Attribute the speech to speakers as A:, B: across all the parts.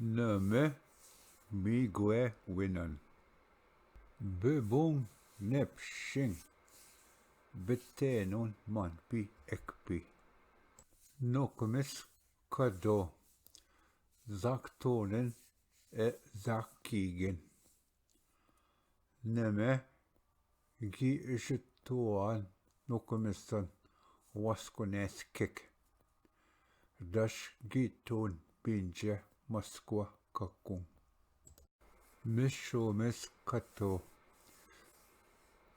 A: Nami miigwewinan. Bebong nepshing. Betenon manpi ekpi. Nokumis kado. Zaktonen zakigen. Neme gi ishituan nokumisan waskunes kik. Dash gitun pinje Moskwa kakung. Mishomis kato.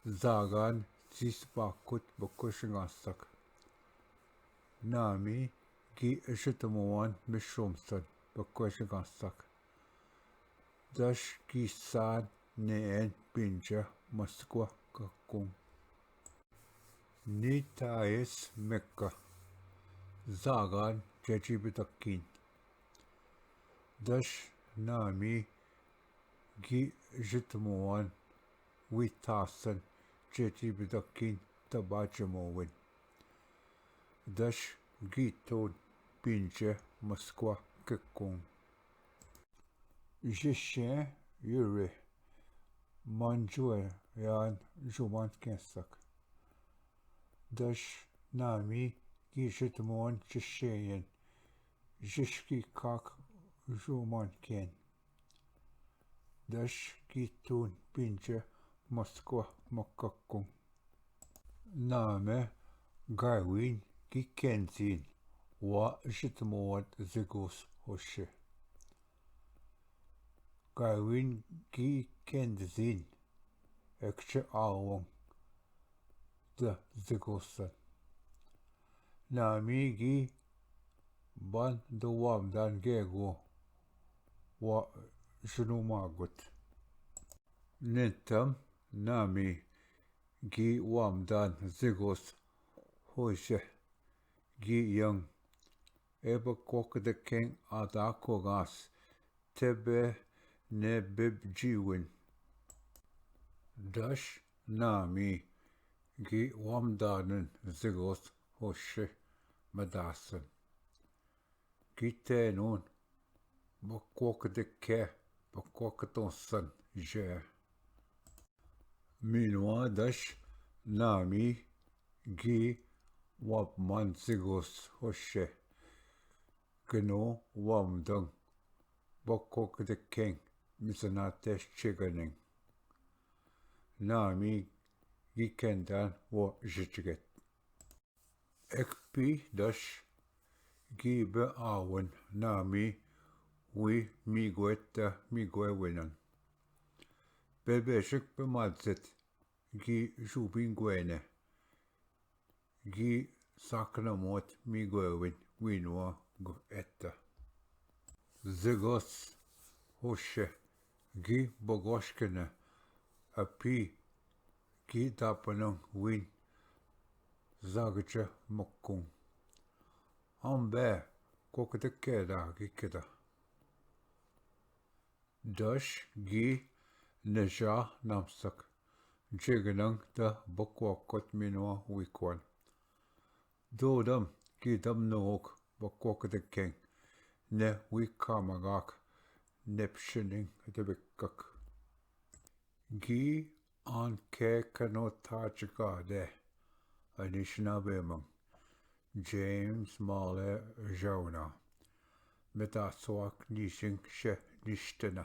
A: Zagan zisbakut bakushingasak. Nami gi ishituan mishomsan bakushingasak. Dash gisan neen pinje Moskwa kakung. Nitais mekka. Zagan jajibitakin. Dash Nami gi jitmuan witasan jajibitakin tibaadjimowin. Dash gitun pinje Moskwa kakung. Jishen yuri manjue yan juman kensak. Dash Nami gi jitmuan jishen jishki kak juman ken. Dash gitun pinje Moskwa makakung. Name gaiwin gi kenzin wa jitmuan zigos hoshe. Gaiwin gi kenzin ekche awang da zigosan. Nami gi ban da wamdan gego wa junumagut. Nintam Nami gi wamdan zigos hoshe gi yang eba kokdekeng adakogas tebe ne bibjiwin. Dash Nami gi wamdanen zigos hoshe madasan. Gitenon bakwokdeke bakwokatonsan je. Minwa dash Nami gi wapman zigos hoshe. Gno wamdang bakwokdekeng mizanatesh chiganing. Nami gi kendan wa jichiget. Ekpi dash gi be awan Nami wi miigweta miigwewinan. Bebeshik be madzit gi jubingwene. Gi saknamot miigwewin winwa gu etta. Zigos hoshe gi bogoshkene api gi dapanang win zagje makung. Ambe kokdekeda gikeda. Dash gi neja namsak. Jiganang da bakwokot minwa wikwan. Dodam gidam nook bakwokdekeng ne wikamagak nepshining debikkak. Gi anke kanotajgade Anishinaabemang. James Male Jauna. Metaswak nishing she nishtena.